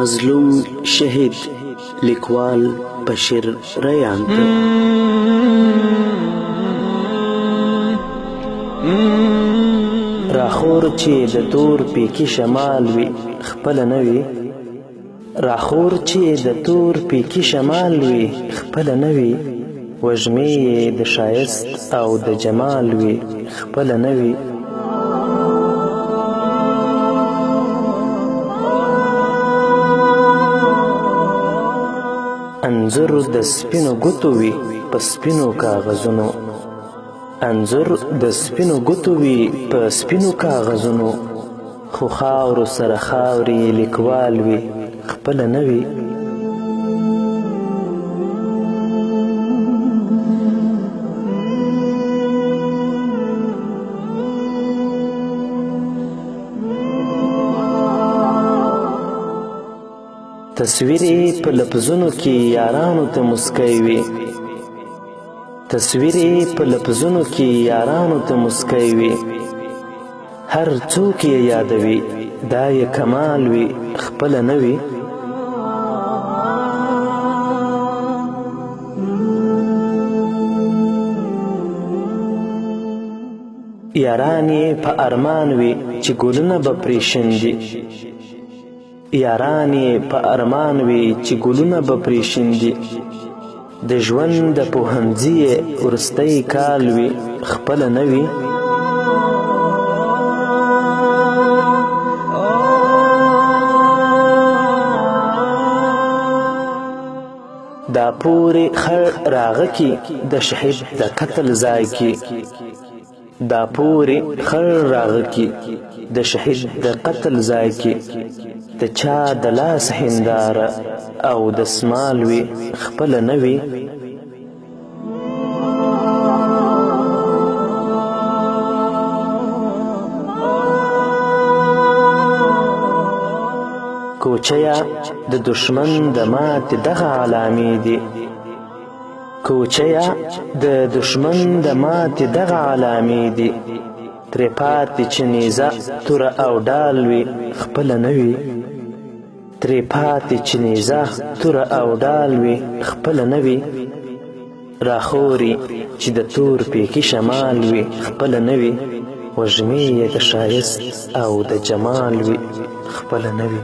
مظلوم شهید لیکوال بشیر ریان ته راخور چې د تور پیکی شمال وي خپل نه وي راخور چې د تور پیکی شمال وي خپل نه وي وژمې د شایست او د جمال وي خپل نه وي انځور د سپینو ګوتو وي په سپینو کاغذونو انځور د سپینو ګوتو وي په سپینو کاغذونو خو خاورو سره خاورې لیکوال وي خپل نه وي تصویرې په لفظونو کې یارانو ته مسکی وي تصویرې په لفظونو کې یارانو ته مسکی وي هر څوک یې یادوي دا یې کمال وي خپل نه وي یاران یې په ارمان وي چې ګلونه به پرې شیندي یاران یې په ارمان وي چې ګلونه به پرې شیندي د ژوند د پوهنځي وروستی کال وي خپل نه وي دا پورې خړ راغه کې د شهید د قتل ځای کې دا پورې خړ راغه کې د شهید د قتل ځای کې د چا د لاس هنداره او د سمال وي خپل نه وي کوچیا د دشمن د ماتې دغه علامې دي کوچیا د دشمن د ماتې دغه علامې دي ترې پاتې چې نیزه توره او ډال وي خپل نه وي ترې پاتې چې نیزه توره او ډال وي خپل نه وي راخوري چې د تور پیکی شمال وي خپل نه وي وژمې یې د ښایست او د جمال وي خپل نه وي